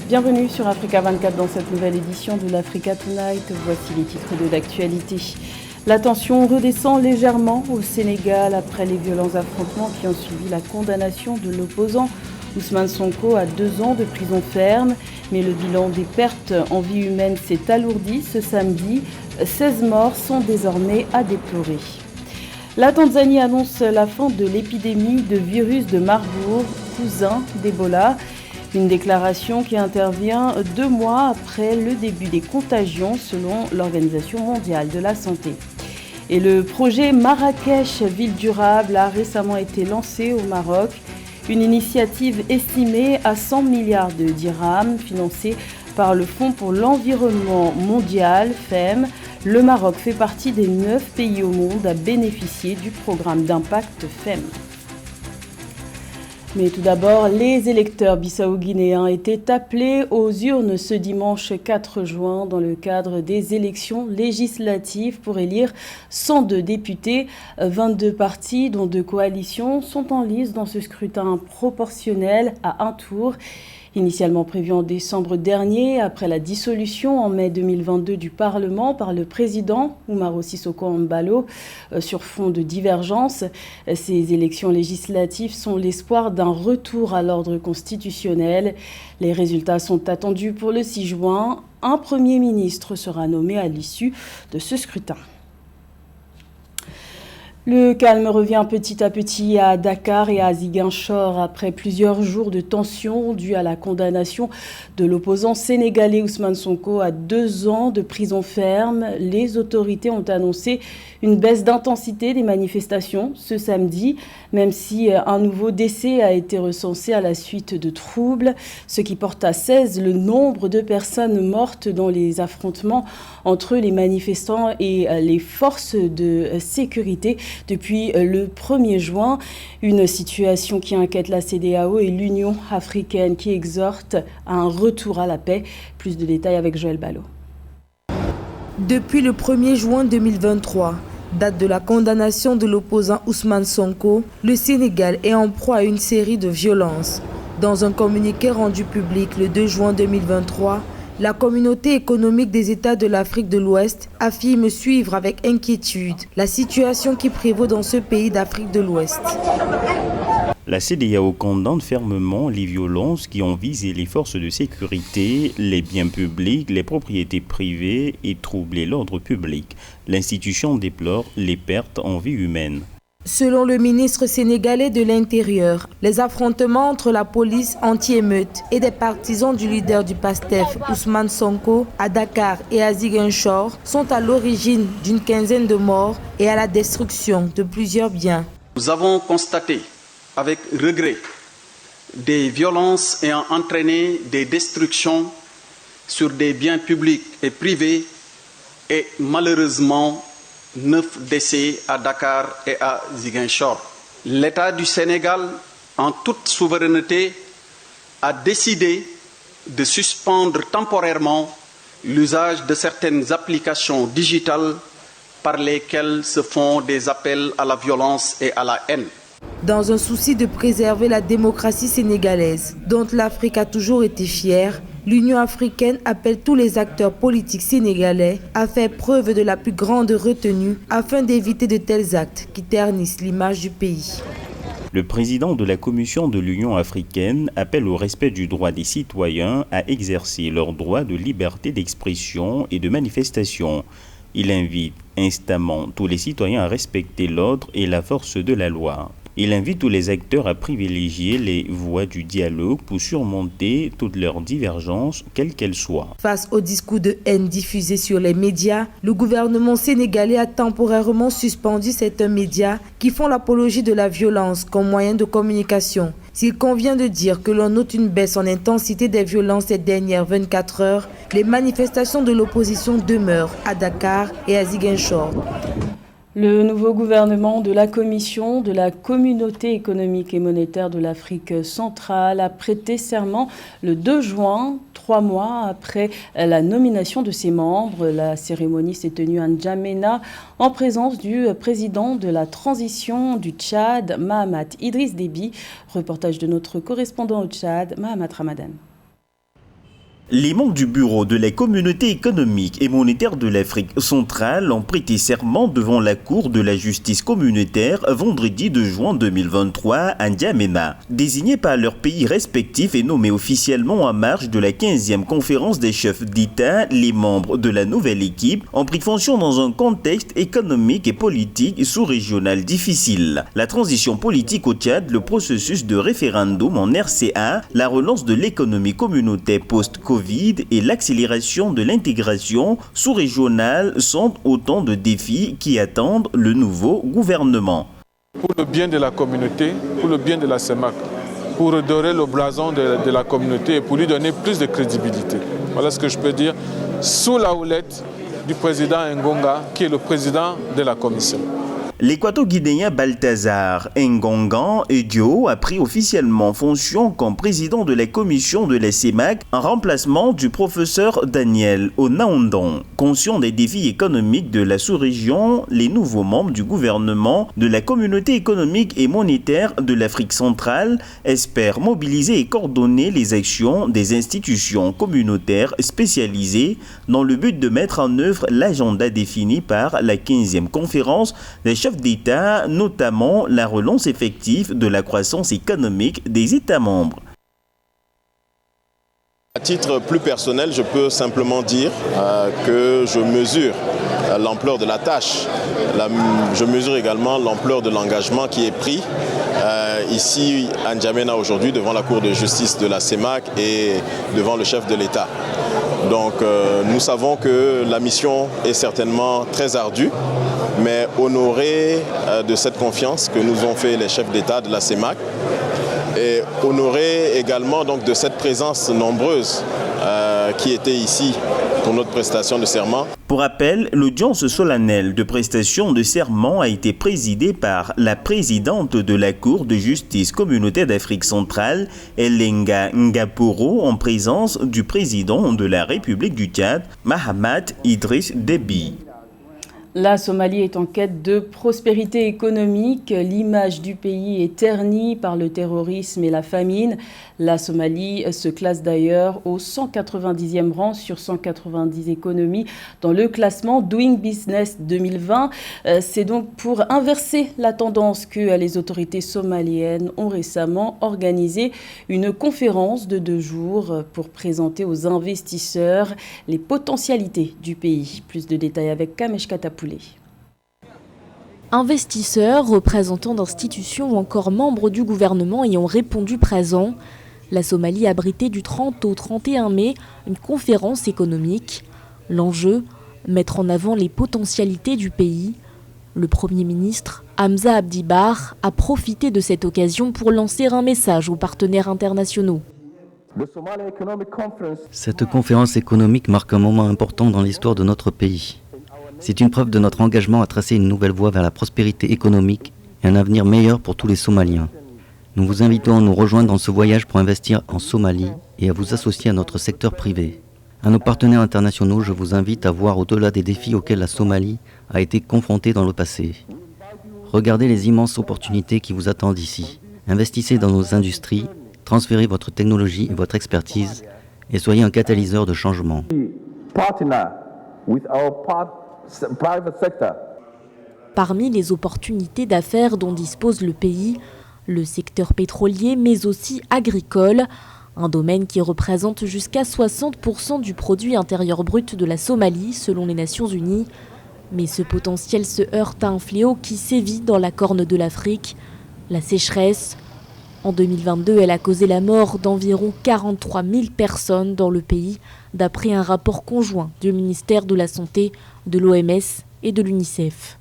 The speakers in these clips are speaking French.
Bienvenue sur Africa 24 dans cette nouvelle édition de l'Africa Tonight. Voici les titres de l'actualité. La tension redescend légèrement au Sénégal après les violents affrontements qui ont suivi la condamnation de l'opposant Ousmane Sonko à 2 ans de prison ferme. Mais le bilan des pertes en vie humaine s'est alourdi ce samedi. 16 morts sont désormais à déplorer. La Tanzanie annonce la fin de l'épidémie de virus de Marburg, cousin d'Ebola. Une déclaration qui intervient 2 mois après le début des contagions selon l'Organisation mondiale de la santé. Et le projet Marrakech Ville durable a récemment été lancé au Maroc. Une initiative estimée à 100 milliards de dirhams, financée par le Fonds pour l'environnement mondial, FEM. Le Maroc fait partie des 9 pays au monde à bénéficier du programme d'impact FEM. Mais tout d'abord, les électeurs bissau-guinéens étaient appelés aux urnes ce dimanche 4 juin dans le cadre des élections législatives pour élire 102 députés. 22 partis, dont 2 coalitions, sont en lice dans ce scrutin proportionnel à un tour. Initialement prévu en décembre dernier, après la dissolution en mai 2022 du Parlement par le président Umaro Sissoko Embalo sur fond de divergence. Ces élections législatives sont l'espoir d'un retour à l'ordre constitutionnel. Les résultats sont attendus pour le 6 juin. Un Premier ministre sera nommé à l'issue de ce scrutin. Le calme revient petit à petit à Dakar et à Ziguinchor après plusieurs jours de tension dues à la condamnation de l'opposant sénégalais Ousmane Sonko à 2 ans de prison ferme. Les autorités ont annoncé une baisse d'intensité des manifestations ce samedi, même si un nouveau décès a été recensé à la suite de troubles, ce qui porte à 16 le nombre de personnes mortes dans les affrontements entre les manifestants et les forces de sécurité depuis le 1er juin. Une situation qui inquiète la CEDEAO et l'Union africaine qui exhorte à un retour à la paix. Plus de détails avec Joël Ballot. Depuis le 1er juin 2023, date de la condamnation de l'opposant Ousmane Sonko, le Sénégal est en proie à une série de violences. Dans un communiqué rendu public le 2 juin 2023, la communauté économique des États de l'Afrique de l'Ouest affirme suivre avec inquiétude la situation qui prévaut dans ce pays d'Afrique de l'Ouest. La CEDEAO condamne fermement les violences qui ont visé les forces de sécurité, les biens publics, les propriétés privées et troublé l'ordre public. L'institution déplore les pertes en vie humaine. Selon le ministre sénégalais de l'Intérieur, les affrontements entre la police anti-émeute et des partisans du leader du PASTEF, Ousmane Sonko, à Dakar et à Ziguinchor, sont à l'origine d'une quinzaine de morts et à la destruction de plusieurs biens. Nous avons constaté avec regret des violences ayant entraîné des destructions sur des biens publics et privés et malheureusement 9 décès à Dakar et à Ziguinchor. L'État du Sénégal, en toute souveraineté, a décidé de suspendre temporairement l'usage de certaines applications digitales par lesquelles se font des appels à la violence et à la haine. Dans un souci de préserver la démocratie sénégalaise, dont l'Afrique a toujours été fière, l'Union africaine appelle tous les acteurs politiques sénégalais à faire preuve de la plus grande retenue afin d'éviter de tels actes qui ternissent l'image du pays. Le président de la Commission de l'Union africaine appelle au respect du droit des citoyens à exercer leur droit de liberté d'expression et de manifestation. Il invite instamment tous les citoyens à respecter l'ordre et la force de la loi. Il invite tous les acteurs à privilégier les voies du dialogue pour surmonter toutes leurs divergences, quelles qu'elles soient. Face au discours de haine diffusé sur les médias, le gouvernement sénégalais a temporairement suspendu certains médias qui font l'apologie de la violence comme moyen de communication. S'il convient de dire que l'on note une baisse en intensité des violences ces dernières 24 heures, les manifestations de l'opposition demeurent à Dakar et à Ziguinchor. Le nouveau gouvernement de la Commission de la Communauté économique et monétaire de l'Afrique centrale a prêté serment le 2 juin, 3 mois après la nomination de ses membres. La cérémonie s'est tenue à N'Djamena en présence du président de la transition du Tchad, Mahamat Idriss Déby. Reportage de notre correspondant au Tchad, Mahamat Ramadan. Les membres du bureau de la communauté économique et monétaire de l'Afrique centrale ont prêté serment devant la Cour de la justice communautaire vendredi 2 juin 2023 à N'Djamena. Désignés par leurs pays respectifs et nommés officiellement en marge de la 15e conférence des chefs d'État, les membres de la nouvelle équipe ont pris fonction dans un contexte économique et politique sous-régional difficile. La transition politique au Tchad, le processus de référendum en RCA, la relance de l'économie communautaire post-Covid et l'accélération de l'intégration sous-régionale sont autant de défis qui attendent le nouveau gouvernement. Pour le bien de la communauté, pour le bien de la CEMAC, pour redorer le blason de la communauté et pour lui donner plus de crédibilité. Voilà ce que je peux dire, sous la houlette du président Ngonga, qui est le président de la commission. L'équato-guinéen Balthazar Ngongan Edio a pris officiellement fonction comme président de la commission de la CEMAC en remplacement du professeur Daniel Onaondon. Conscient des défis économiques de la sous-région, les nouveaux membres du gouvernement de la communauté économique et monétaire de l'Afrique centrale espèrent mobiliser et coordonner les actions des institutions communautaires spécialisées dans le but de mettre en œuvre l'agenda défini par la 15e conférence des chefs d'État, notamment la relance effective de la croissance économique des États membres. À titre plus personnel, je peux simplement dire que je mesure l'ampleur de la tâche. Je mesure également l'ampleur de l'engagement qui est pris ici à N'Djamena aujourd'hui devant la Cour de justice de la CEMAC et devant le chef de l'État. Donc nous savons que la mission est certainement très ardue, mais honoré de cette confiance que nous ont fait les chefs d'État de la CEMAC et honoré également donc, de cette présence nombreuse qui était ici pour notre prestation de serment. Pour rappel, l'audience solennelle de prestation de serment a été présidée par la présidente de la Cour de justice communautaire d'Afrique centrale, Elenga Ngaporo, en présence du président de la République du Tchad, Mahamat Idriss Déby. La Somalie est en quête de prospérité économique. L'image du pays est ternie par le terrorisme et la famine. La Somalie se classe d'ailleurs au 190e rang sur 190 économies dans le classement Doing Business 2020. C'est donc pour inverser la tendance que les autorités somaliennes ont récemment organisé une conférence de 2 jours pour présenter aux investisseurs les potentialités du pays. Plus de détails avec Kamesh Katapoulé. Investisseurs, représentants d'institutions ou encore membres du gouvernement y ont répondu présents. La Somalie a abrité du 30 au 31 mai une conférence économique. L'enjeu, mettre en avant les potentialités du pays. Le Premier ministre, Hamza Abdi Barre, a profité de cette occasion pour lancer un message aux partenaires internationaux. Cette conférence économique marque un moment important dans l'histoire de notre pays. C'est une preuve de notre engagement à tracer une nouvelle voie vers la prospérité économique et un avenir meilleur pour tous les Somaliens. Nous vous invitons à nous rejoindre dans ce voyage pour investir en Somalie et à vous associer à notre secteur privé. À nos partenaires internationaux, je vous invite à voir au-delà des défis auxquels la Somalie a été confrontée dans le passé. Regardez les immenses opportunités qui vous attendent ici. Investissez dans nos industries, transférez votre technologie et votre expertise et soyez un catalyseur de changement. Parmi les opportunités d'affaires dont dispose le pays, le secteur pétrolier mais aussi agricole, un domaine qui représente jusqu'à 60% du produit intérieur brut de la Somalie selon les Nations Unies. Mais ce potentiel se heurte à un fléau qui sévit dans la corne de l'Afrique, la sécheresse. En 2022, elle a causé la mort d'environ 43 000 personnes dans le pays, d'après un rapport conjoint du ministère de la Santé, de l'OMS et de l'UNICEF.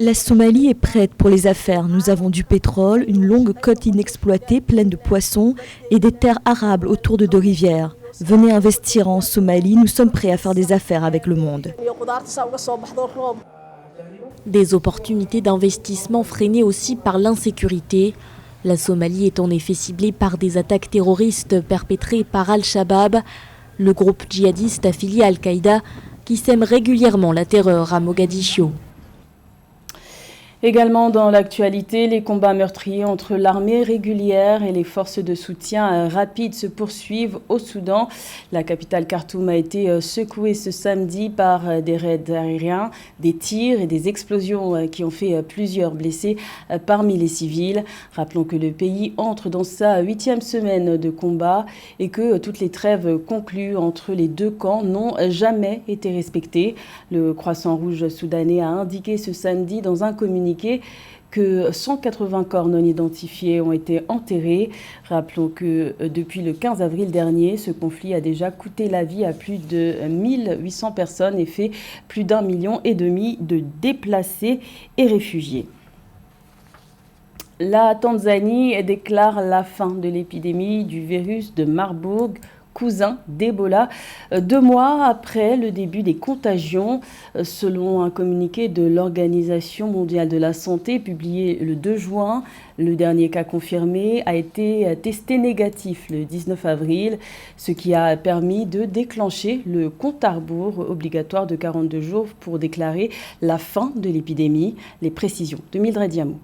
La Somalie est prête pour les affaires. Nous avons du pétrole, une longue côte inexploitée pleine de poissons et des terres arables autour de 2 rivières. Venez investir en Somalie, nous sommes prêts à faire des affaires avec le monde. Des opportunités d'investissement freinées aussi par l'insécurité. La Somalie est en effet ciblée par des attaques terroristes perpétrées par Al-Shabaab, le groupe djihadiste affilié à Al-Qaïda qui sème régulièrement la terreur à Mogadiscio. Également dans l'actualité, les combats meurtriers entre l'armée régulière et les forces de soutien rapide se poursuivent au Soudan. La capitale Khartoum a été secouée ce samedi par des raids aériens, des tirs et des explosions qui ont fait plusieurs blessés parmi les civils. Rappelons que le pays entre dans sa 8e semaine de combat et que toutes les trêves conclues entre les deux camps n'ont jamais été respectées. Le Croissant Rouge soudanais a indiqué ce samedi dans un communiqué que 180 corps non identifiés ont été enterrés. Rappelons que depuis le 15 avril dernier, ce conflit a déjà coûté la vie à plus de 1800 personnes et fait plus d'1,5 million de déplacés et réfugiés. La Tanzanie déclare la fin de l'épidémie du virus de Marburg, cousin d'Ebola, 2 mois après le début des contagions. Selon un communiqué de l'Organisation mondiale de la santé publié le 2 juin, le dernier cas confirmé a été testé négatif le 19 avril, ce qui a permis de déclencher le compte à rebours obligatoire de 42 jours pour déclarer la fin de l'épidémie. Les précisions de Mildred Diamou.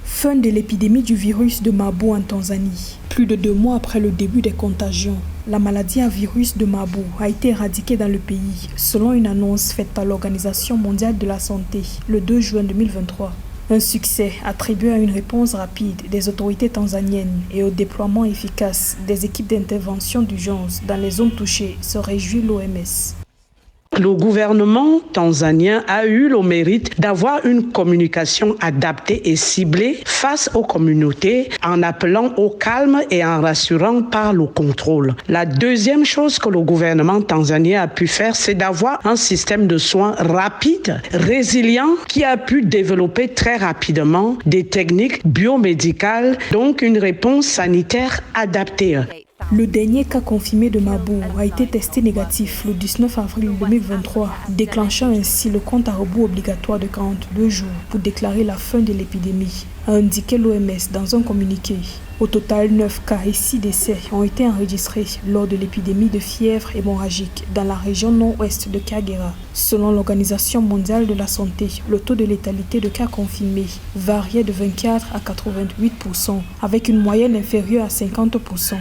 Fin de l'épidémie du virus de Marburg en Tanzanie. Plus de 2 mois après le début des contagions, la maladie à virus de Marburg a été éradiquée dans le pays, selon une annonce faite par l'Organisation mondiale de la santé le 2 juin 2023. Un succès attribué à une réponse rapide des autorités tanzaniennes et au déploiement efficace des équipes d'intervention d'urgence dans les zones touchées, se réjouit l'OMS. Le gouvernement tanzanien a eu le mérite d'avoir une communication adaptée et ciblée face aux communautés en appelant au calme et en rassurant par le contrôle. La deuxième chose que le gouvernement tanzanien a pu faire, c'est d'avoir un système de soins rapide, résilient, qui a pu développer très rapidement des techniques biomédicales, donc une réponse sanitaire adaptée. Le dernier cas confirmé de Marburg a été testé négatif le 19 avril 2023, déclenchant ainsi le compte à rebours obligatoire de 42 jours pour déclarer la fin de l'épidémie, a indiqué l'OMS dans un communiqué. Au total, 9 cas et 6 décès ont été enregistrés lors de l'épidémie de fièvre hémorragique dans la région nord-ouest de Kagera. Selon l'Organisation mondiale de la santé, le taux de létalité de cas confirmés variait de 24 à 88%, avec une moyenne inférieure à 50%.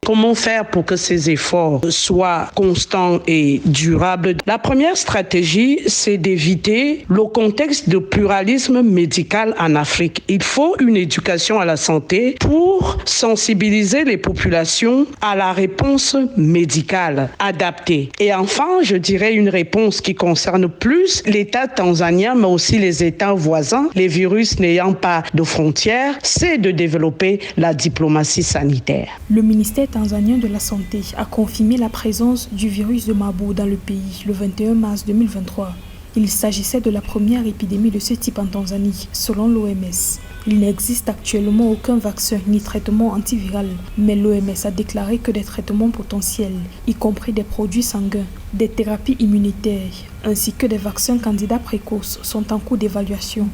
Comment faire pour que ces efforts soient constants et durables? La première stratégie, c'est d'éviter le contexte de pluralisme médical en Afrique. Il faut une éducation à la santé pour sensibiliser les populations à la réponse médicale adaptée. Et enfin, je dirais une réponse qui concerne plus l'État tanzanien, mais aussi les États voisins, les virus n'ayant pas de frontières, c'est de développer la diplomatie sanitaire. Le ministère tanzanien de la Santé a confirmé la présence du virus de Marburg dans le pays le 21 mars 2023. Il s'agissait de la première épidémie de ce type en Tanzanie, selon l'OMS. Il n'existe actuellement aucun vaccin ni traitement antiviral, mais l'OMS a déclaré que des traitements potentiels, y compris des produits sanguins, des thérapies immunitaires, ainsi que des vaccins candidats précoces, sont en cours d'évaluation.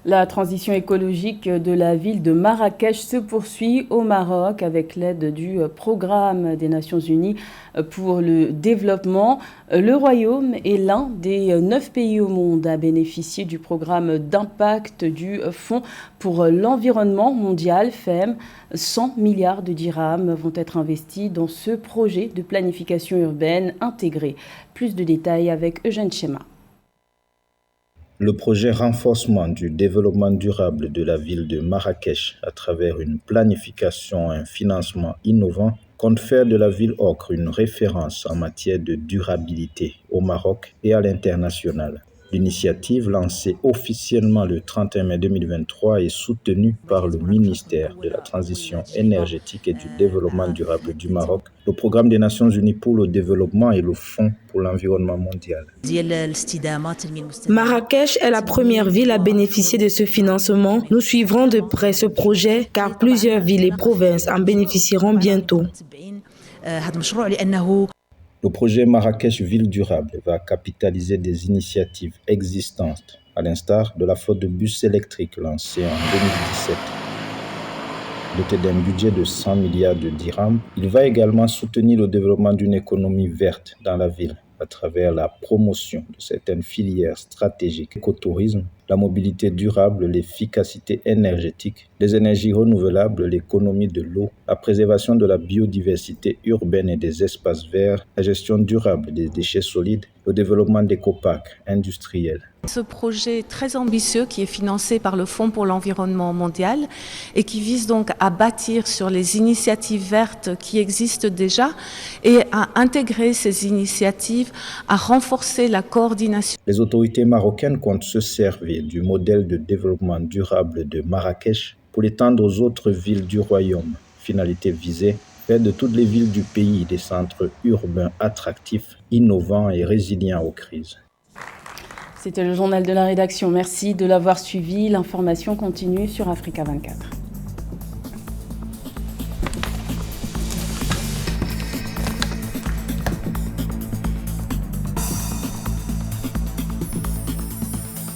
La transition écologique de la ville de Marrakech se poursuit au Maroc avec l'aide du programme des Nations Unies pour le développement. Le Royaume est l'un des 9 pays au monde à bénéficier du programme d'impact du Fonds pour l'environnement mondial, FEM. 100 milliards de dirhams vont être investis dans ce projet de planification urbaine intégrée. Plus de détails avec Eugène Chema. Le projet renforcement du développement durable de la ville de Marrakech à travers une planification et un financement innovant compte faire de la ville ocre une référence en matière de durabilité au Maroc et à l'international. L'initiative, lancée officiellement le 31 mai 2023, est soutenue par le ministère de la Transition énergétique et du Développement durable du Maroc, le Programme des Nations Unies pour le développement et le Fonds pour l'environnement mondial. Marrakech est la première ville à bénéficier de ce financement. Nous suivrons de près ce projet car plusieurs villes et provinces en bénéficieront bientôt. Le projet Marrakech Ville Durable va capitaliser des initiatives existantes, à l'instar de la flotte de bus électriques lancée en 2017. Doté d'un budget de 100 milliards de dirhams, il va également soutenir le développement d'une économie verte dans la ville, à travers la promotion de certaines filières stratégiques, l'écotourisme, la mobilité durable, l'efficacité énergétique, les énergies renouvelables, l'économie de l'eau, la préservation de la biodiversité urbaine et des espaces verts, la gestion durable des déchets solides, le développement d'écoparcs industriels. Ce projet très ambitieux qui est financé par le Fonds pour l'environnement mondial et qui vise donc à bâtir sur les initiatives vertes qui existent déjà et à intégrer ces initiatives, à renforcer la coordination. Les autorités marocaines comptent se servir du modèle de développement durable de Marrakech pour l'étendre aux autres villes du royaume. Finalité visée, faire de toutes les villes du pays des centres urbains attractifs, innovants et résilients aux crises. C'était le journal de la rédaction. Merci de l'avoir suivi. L'information continue sur Africa 24.